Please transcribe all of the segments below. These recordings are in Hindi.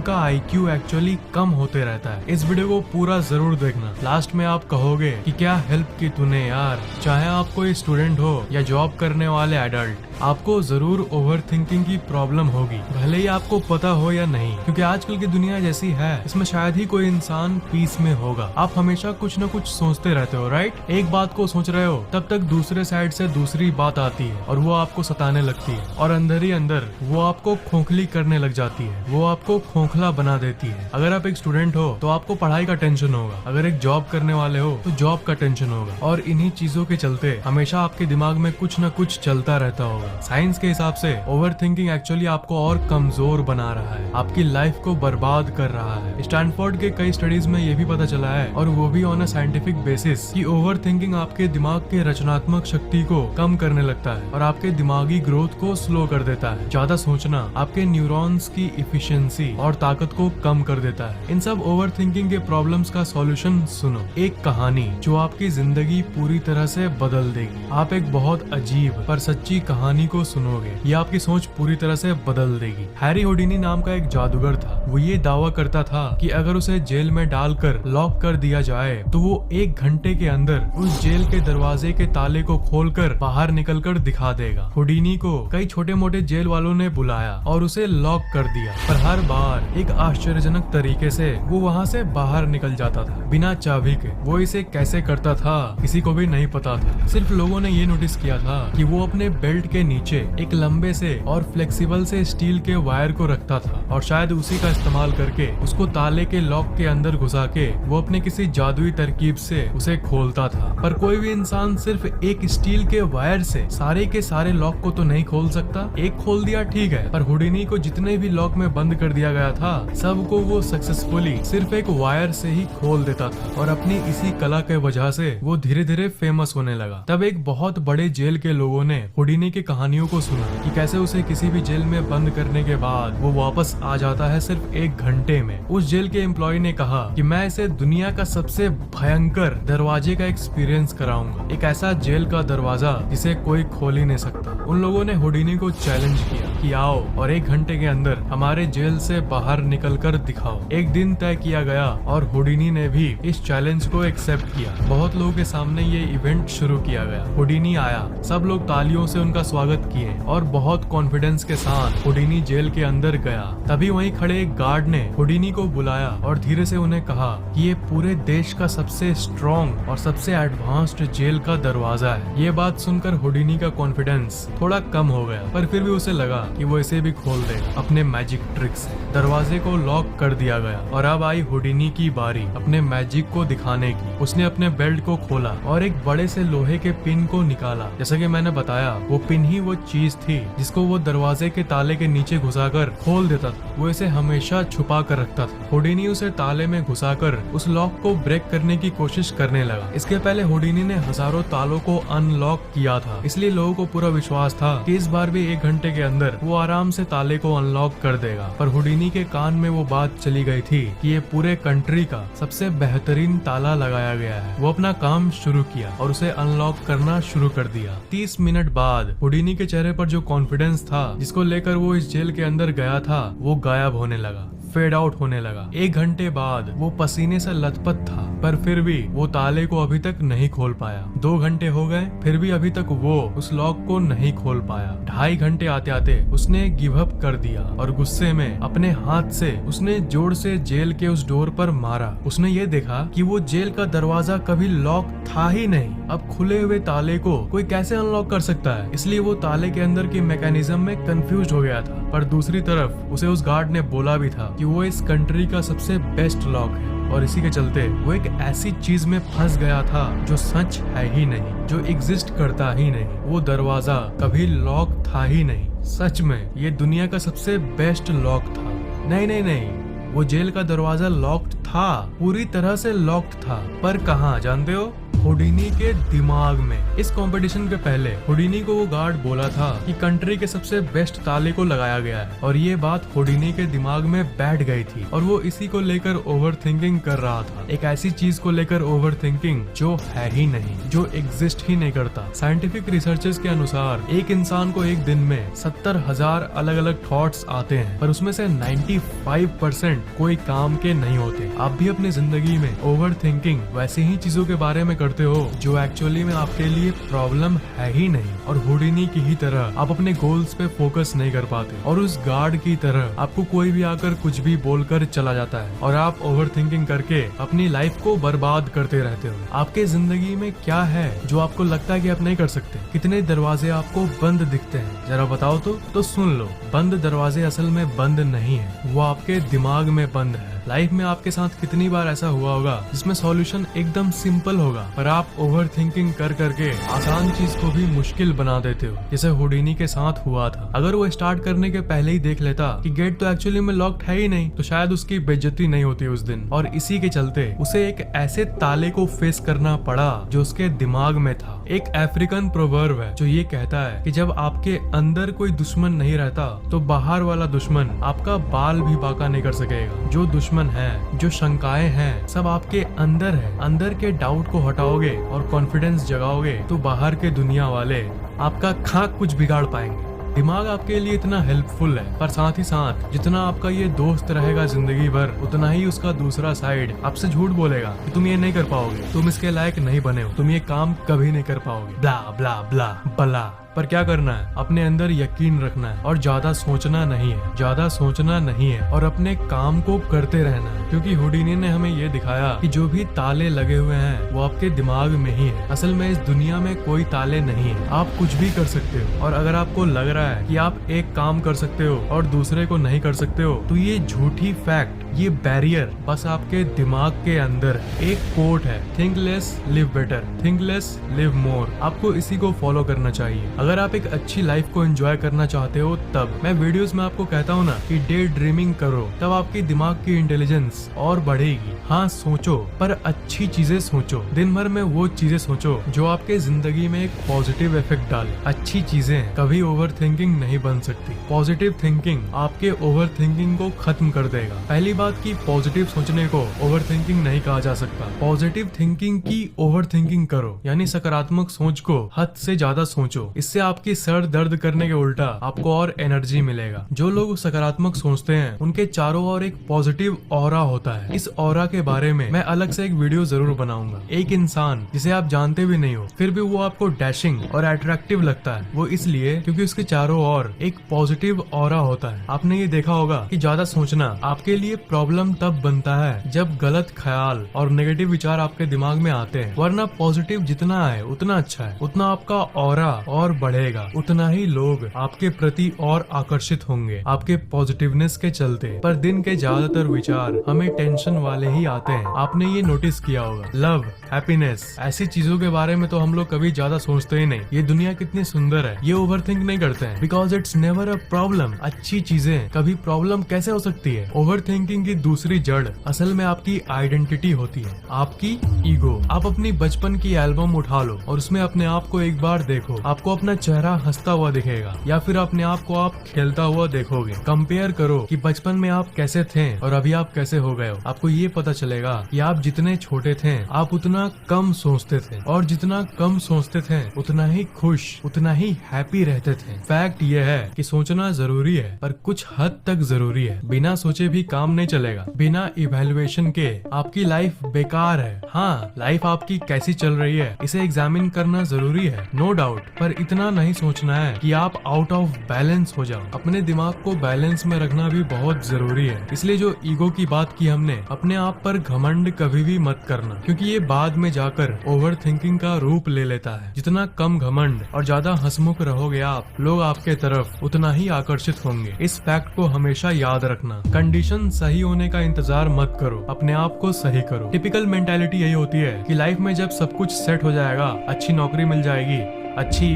का IQ एक्चुअली कम होते रहता है। इस वीडियो को पूरा जरूर देखना। लास्ट में आप कहोगे कि क्या हेल्प की तूने यार। चाहे आप कोई स्टूडेंट हो या जॉब करने वाले एडल्ट, आपको जरूर ओवर थिंकिंग की प्रॉब्लम होगी, भले ही आपको पता हो या नहीं, क्योंकि आजकल की दुनिया जैसी है इसमें शायद ही कोई इंसान पीस में होगा। आप हमेशा कुछ न कुछ सोचते रहते हो, राइट। एक बात को सोच रहे हो तब तक दूसरे साइड से दूसरी बात आती है और वो आपको सताने लगती है और अंदर ही अंदर वो आपको खोखली करने लग जाती है, वो आपको खोखला बना देती है। अगर आप एक स्टूडेंट हो तो आपको पढ़ाई का टेंशन होगा, अगर एक जॉब करने वाले हो तो जॉब का टेंशन होगा, और इन्हीं चीजों के चलते हमेशा आपके दिमाग में कुछ न कुछ चलता रहता होगा। साइंस के हिसाब से ओवर थिंकिंग एक्चुअली आपको और कमजोर बना रहा है, आपकी लाइफ को बर्बाद कर रहा है। स्टैनफोर्ड के कई स्टडीज में ये भी पता चला है, और वो भी ऑन अ साइंटिफिक बेसिस, कि ओवर थिंकिंग आपके दिमाग के रचनात्मक शक्ति को कम करने लगता है और आपके दिमागी ग्रोथ को स्लो कर देता है। ज्यादा सोचना आपके न्यूरॉन्स की इफिशिएंसी और ताकत को कम कर देता है। इन सब ओवर थिंकिंग के प्रॉब्लम्स का सॉल्यूशन सुनो, एक कहानी जो आपकी जिंदगी पूरी तरह से बदल देगी। आप एक बहुत अजीब पर सच्ची कहानी को सुनोगे, ये आपकी सोच पूरी तरह से बदल देगी। हैरी हुडिनी नाम का एक जादूगर था। वो ये दावा करता था कि अगर उसे जेल में डालकर लॉक कर दिया जाए तो वो 1 घंटे के अंदर उस जेल के दरवाजे के ताले को खोलकर बाहर निकलकर दिखा देगा। हुडिनी को कई छोटे मोटे जेल वालों ने बुलाया और उसे लॉक कर दिया, पर हर बार एक आश्चर्यजनक तरीके से वो वहाँ से बाहर निकल जाता था बिना चाबी के। वो इसे कैसे करता था किसी को भी नहीं पता था, सिर्फ लोगों ने ये नोटिस किया था कि वो अपने बेल्ट के नीचे एक लंबे से और फ्लेक्सिबल से स्टील के वायर को रखता था और शायद उसी का इस्तेमाल करके उसको ताले के लॉक के अंदर घुसा के वो अपने किसी जादुई तरकीब से उसे खोलता था। पर कोई भी इंसान सिर्फ एक स्टील के वायर से सारे के सारे लॉक को तो नहीं खोल सकता। एक खोल दिया ठीक है, पर हुडिनी को जितने भी लॉक में बंद कर दिया गया था सबको वो सक्सेसफुली सिर्फ एक वायर से ही खोल देता था, और अपनी इसी कला के वजह से वो धीरे धीरे फेमस होने लगा। तब एक बहुत बड़े जेल के लोगों ने हुडिनी की कहानियों को सुना कि कैसे उसे किसी भी जेल में बंद करने के बाद वो वापस आ जाता है सिर्फ 1 घंटे में। उस जेल के एम्प्लॉय ने कहा कि मैं इसे दुनिया का सबसे भयंकर दरवाजे का एक्सपीरियंस कराऊंगा, एक ऐसा जेल का दरवाजा जिसे कोई खोल ही नहीं सकता। उन लोगों ने हुडिनी को चैलेंज किया कि आओ और 1 घंटे के अंदर हमारे जेल से बाहर निकल कर दिखाओ। एक दिन तय किया गया और हुडिनी ने भी इस चैलेंज को एक्सेप्ट किया। बहुत लोगों के सामने ये इवेंट शुरू किया गया। हुडिनी आया, सब लोग तालियों से उनका स्वागत किए और बहुत कॉन्फिडेंस के साथ हुडिनी जेल के अंदर गया। तभी वहीं खड़े एक गार्ड ने हुडिनी को बुलाया और धीरे से उन्हें कहा कि ये पूरे देश का सबसे स्ट्रॉन्ग और सबसे एडवांस्ड जेल का दरवाजा है। ये बात सुनकर हुडिनी का कॉन्फिडेंस थोड़ा कम हो गया, पर फिर भी उसे लगा कि वो इसे भी खोल देगा अपने मैजिक ट्रिक से। दरवाजे को लॉक कर दिया गया और अब आई हुडिनी की बारी अपने मैजिक को दिखाने की। उसने अपने बेल्ट को खोला और एक बड़े से लोहे के पिन को निकाला। जैसा कि मैंने बताया, वो पिन ही वो चीज थी जिसको वो दरवाजे के ताले के नीचे घुसाकर खोल देता था। वो इसे हमेशा छुपा कर रखता था। हुडिनी उसे ताले में घुसाकर उस लॉक को ब्रेक करने की कोशिश करने लगा। इसके पहले हुडिनी ने हजारों तालों को अनलॉक किया था, इसलिए लोगों को पूरा विश्वास था कि इस बार भी 1 घंटे के अंदर वो आराम से ताले को अनलॉक कर देगा। पर हुडिनी के कान में वो बात चली गई थी कि ये पूरे कंट्री का सबसे बेहतरीन ताला लगाया गया है। वो अपना काम शुरू किया और उसे अनलॉक करना शुरू कर दिया। 30 मिनट बाद हुडिनी के चेहरे पर जो कॉन्फिडेंस था जिसको लेकर वो इस जेल के अंदर गया था वो गायब होने लगा, फेड आउट होने लगा। 1 घंटे बाद वो पसीने से लथपथ था, पर फिर भी वो ताले को अभी तक नहीं खोल पाया। 2 घंटे हो गए, फिर भी अभी तक वो उस लॉक को नहीं खोल पाया। 2.5 घंटे आते आते उसने गिव अप कर दिया और गुस्से में अपने हाथ से उसने जोर से जेल के उस डोर पर मारा। उसने ये देखा कि वो जेल का दरवाजा कभी लॉक था ही नहीं। अब खुले हुए ताले को कोई कैसे अनलॉक कर सकता है, इसलिए वो ताले के अंदर के मैकेनिज्म में कंफ्यूज हो गया था। पर दूसरी तरफ उसे उस गार्ड ने बोला भी था कि वो इस कंट्री का सबसे बेस्ट लॉक है, और इसी के चलते वो एक ऐसी चीज में फंस गया था जो सच है ही नहीं, जो एग्जिस्ट करता ही नहीं। वो दरवाजा कभी लॉक था ही नहीं। सच में ये दुनिया का सबसे बेस्ट लॉक था। नहीं नहीं नहीं, वो जेल का दरवाजा लॉक्ड था, पूरी तरह से लॉक्ड था। पर कहाँ जानते हो? हुडिनी के दिमाग में। इस कंपटीशन के पहले हुडिनी को वो गार्ड बोला था कि कंट्री के सबसे बेस्ट ताले को लगाया गया है, और ये बात हुडिनी के दिमाग में बैठ गई थी और वो इसी को लेकर ओवर थिंकिंग कर रहा था। एक ऐसी चीज को लेकर ओवर थिंकिंग जो है ही नहीं, जो एग्जिस्ट ही नहीं करता। साइंटिफिक रिसर्चेस के अनुसार एक इंसान को एक दिन में 70,000 अलग अलग थॉट्स आते हैं, पर उसमें से 95% कोई काम के नहीं होते। आप भी अपनी जिंदगी में ओवर थिंकिंग वैसे ही चीजों के बारे में करते हो जो एक्चुअली में आपके लिए प्रॉब्लम है ही नहीं, और हुडिनी की ही तरह आप अपने गोल्स पे फोकस नहीं कर पाते, और उस गार्ड की तरह आपको कोई भी आकर कुछ भी बोलकर चला जाता है और आप ओवर थिंकिंग करके अपनी लाइफ को बर्बाद करते रहते हो। आपके जिंदगी में क्या है जो आपको लगता है कि आप नहीं कर सकते? कितने दरवाजे आपको बंद दिखते हैं, जरा बताओ तो सुन लो। बंद दरवाजे असल में बंद नहीं है, वो आपके दिमाग में बंद है। लाइफ में आपके साथ कितनी बार ऐसा हुआ होगा जिसमें सॉल्यूशन एकदम सिंपल होगा, पर आप ओवर थिंकिंग कर करके आसान चीज को भी मुश्किल बना देते हो, जैसे हुडिनी के साथ हुआ था। अगर वो स्टार्ट करने के पहले ही देख लेता कि गेट तो एक्चुअली में लॉक्ड है ही नहीं, तो शायद उसकी बेइज्जती नहीं होती उस दिन, और इसी के चलते उसे एक ऐसे ताले को फेस करना पड़ा जो उसके दिमाग में था। एक अफ्रीकन प्रोवर्ब है जो ये कहता है कि जब आपके अंदर कोई दुश्मन नहीं रहता तो बाहर वाला दुश्मन आपका बाल भी बांका नहीं कर सकेगा। जो दुश्मन है, जो शंकाएं हैं, सब आपके अंदर है। अंदर के डाउट को हटाओगे और कॉन्फिडेंस जगाओगे तो बाहर के दुनिया वाले आपका खाक कुछ बिगाड़ पाएंगे। दिमाग आपके लिए इतना हेल्पफुल है, पर साथ ही साथ जितना आपका ये दोस्त रहेगा जिंदगी भर, उतना ही उसका दूसरा साइड आपसे झूठ बोलेगा कि तुम ये नहीं कर पाओगे, तुम इसके लायक नहीं बने हो, तुम ये काम कभी नहीं कर पाओगे, ब्ला ब्ला ब्ला बला। पर क्या करना है? अपने अंदर यकीन रखना है और ज्यादा सोचना नहीं है, ज्यादा सोचना नहीं है, और अपने काम को करते रहना है। क्योंकि हुडिनी ने हमें ये दिखाया कि जो भी ताले लगे हुए हैं वो आपके दिमाग में ही है। असल में इस दुनिया में कोई ताले नहीं है, आप कुछ भी कर सकते हो। और अगर आपको लग रहा है कि आप एक काम कर सकते हो और दूसरे को नहीं कर सकते हो, तो ये झूठी फैक्ट, ये बैरियर बस आपके दिमाग के अंदर है। एक कोट है, think less live better, think less live मोर। आपको इसी को फॉलो करना चाहिए। अगर आप एक अच्छी लाइफ को एंजॉय करना चाहते हो, तब मैं वीडियोस में आपको कहता हूँ ना कि डे ड्रीमिंग करो, तब आपकी दिमाग की इंटेलिजेंस और बढ़ेगी। हाँ सोचो, पर अच्छी चीजें सोचो। दिन भर में वो चीजें सोचो जो आपके जिंदगी में एक पॉजिटिव इफेक्ट डाले। अच्छी चीजें कभी ओवर थिंकिंग नहीं बन सकती। पॉजिटिव थिंकिंग आपके ओवर थिंकिंग को खत्म कर देगा। पहली बात की पॉजिटिव सोचने को ओवर थिंकिंग नहीं कहा जा सकता। पॉजिटिव थिंकिंग की ओवर थिंकिंग करो, यानी सकारात्मक सोच को हद से ज्यादा सोचो। इससे आपकी सर दर्द करने के उल्टा आपको और एनर्जी मिलेगा। जो लोग सकारात्मक सोचते हैं उनके चारों ओर एक पॉजिटिव ऑरा होता है। इस ऑरा के बारे में मैं अलग से एक वीडियो जरूर बनाऊंगा। एक इंसान जिसे आप जानते भी नहीं हो, फिर भी वो आपको डैशिंग और अट्रैक्टिव लगता है, वो इसलिए क्योंकि उसके चारों ओर एक पॉजिटिव ऑरा होता है। आपने ये देखा होगा कि ज्यादा सोचना आपके लिए प्रॉब्लम तब बनता है जब गलत ख्याल और नेगेटिव विचार आपके दिमाग में आते हैं, वरना पॉजिटिव जितना है उतना अच्छा है। उतना आपका ऑरा और बढ़ेगा, उतना ही लोग आपके प्रति और आकर्षित होंगे आपके पॉजिटिवनेस के चलते। पर दिन के ज्यादातर विचार हमें टेंशन वाले ही आते हैं। आपने ये नोटिस किया होगा। लव, हैप्पीनेस, ऐसी चीजों के बारे में तो हम लोग कभी ज्यादा सोचते ही नहीं। ये दुनिया कितनी सुंदर है, ये ओवर थिंक नहीं करते हैं, because it's never a problem. अच्छी चीजें कभी प्रॉब्लम कैसे हो सकती है? ओवर थिंकिंग की दूसरी जड़ असल में आपकी आइडेंटिटी होती है, आपकी ईगो। आप अपनी बचपन की एल्बम उठा लो और उसमें अपने आप को एक बार देखो। आपको अपना चेहरा हंसता हुआ दिखेगा, या फिर अपने आप को आप खेलता हुआ देखोगे। कंपेयर करो कि बचपन में आप कैसे थे और अभी आप कैसे हो गए हो। आपको ये पता चलेगा कि आप जितने छोटे थे आप उतना कम सोचते थे, और जितना कम सोचते थे उतना ही खुश, उतना ही हैप्पी रहते थे। फैक्ट ये है कि सोचना जरूरी है, पर कुछ हद तक जरूरी है। बिना सोचे भी काम नहीं चलेगा। बिना इवैल्यूएशन के आपकी लाइफ बेकार है। हाँ, लाइफ आपकी कैसी चल रही है इसे एग्जामिन करना जरूरी है, नो डाउट, पर इतना नहीं सोचना है कि आप आउट ऑफ बैलेंस हो जाओ। अपने दिमाग को बैलेंस में रखना भी बहुत जरूरी है। इसलिए जो ईगो की बात की हमने, अपने आप पर घमंड कभी भी मत करना, क्योंकि ये बाद में जाकर ओवर थिंकिंग का रूप ले लेता है। जितना कम घमंड और ज्यादा हंसमुख रहोगे आप, लोग आपके तरफ उतना ही आकर्षित होंगे। इस फैक्ट को हमेशा याद रखना। कंडीशन सही होने का इंतजार मत करो, अपने आप को सही करो। टिपिकल मेंटालिटी यही होती है कि लाइफ में जब सब कुछ सेट हो जाएगा, अच्छी नौकरी मिल जाएगी, अच्छी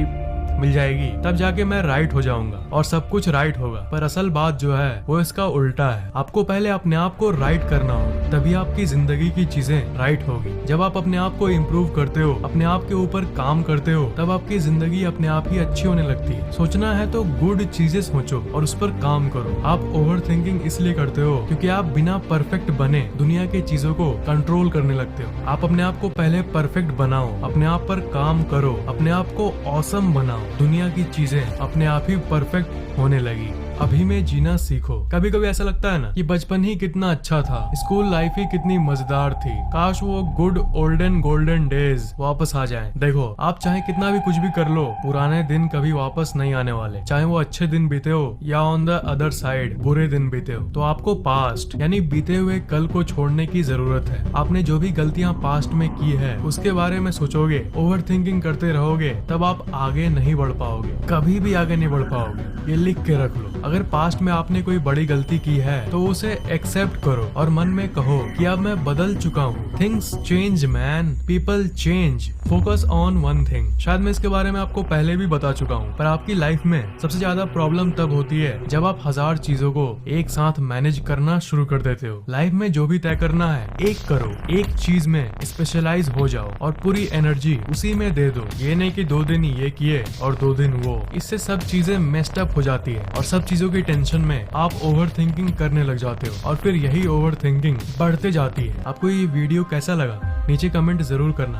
मिल जाएगी तब जाके मैं राइट हो जाऊंगा और सब कुछ राइट होगा। पर असल बात जो है वो इसका उल्टा है। आपको पहले अपने आप को राइट करना हो, तभी आपकी जिंदगी की चीजें राइट होगी। जब आप अपने आप को इम्प्रूव करते हो, अपने आप के ऊपर काम करते हो, तब आपकी जिंदगी अपने आप ही अच्छी होने लगती है। सोचना है तो गुड चीजें सोचो और उस पर काम करो। आप ओवर थिंकिंग इसलिए करते हो क्योंकि आप बिना परफेक्ट बने दुनिया की चीजों को कंट्रोल करने लगते हो। आप अपने आप को पहले परफेक्ट बनाओ, अपने आप पर काम करो, अपने आप को ऑसम बनाओ, दुनिया की चीजें अपने आप ही परफेक्ट होने लगी। अभी में जीना सीखो। कभी कभी ऐसा लगता है ना कि बचपन ही कितना अच्छा था, स्कूल लाइफ ही कितनी मजेदार थी, काश वो गुड ओल्डन गोल्डन डेज वापस आ जाएं। देखो, आप चाहे कितना भी कुछ भी कर लो, पुराने दिन कभी वापस नहीं आने वाले। चाहे वो अच्छे दिन बीते हो या ऑन द अदर साइड बुरे दिन बीते हो, तो आपको पास्ट यानी बीते हुए कल को छोड़ने की जरूरत है। आपने जो भी गलतियां पास्ट में की है उसके बारे में सोचोगे, ओवर थिंकिंग करते रहोगे, तब आप आगे नहीं बढ़ पाओगे, कभी भी आगे नहीं बढ़ पाओगे। ये लिख के रख लो। अगर पास्ट में आपने कोई बड़ी गलती की है तो उसे एक्सेप्ट करो और मन में कहो कि अब मैं बदल चुका हूँ। Things change man, people change, focus on one thing. शायद मैं इसके बारे में आपको पहले भी बता चुका हूँ, पर आपकी लाइफ में सबसे ज्यादा प्रॉब्लम तब होती है जब आप 1000 चीजों को एक साथ मैनेज करना शुरू कर देते हो। लाइफ में जो भी तय करना है, एक करो, एक चीज में स्पेशलाइज हो जाओ और पूरी एनर्जी उसी में दे दो। ये नहीं कि 2 दिन ये किए और 2 दिन वो। इससे सब चीजें मेस्ड अप हो जाती है और सब चीजों की टेंशन में आप ओवर थिंकिंग करने लग जाते हो और फिर यही ओवर थिंकिंग बढ़ते जाती है। आपको ये वीडियो कैसा लगा नीचे कमेंट जरूर करना।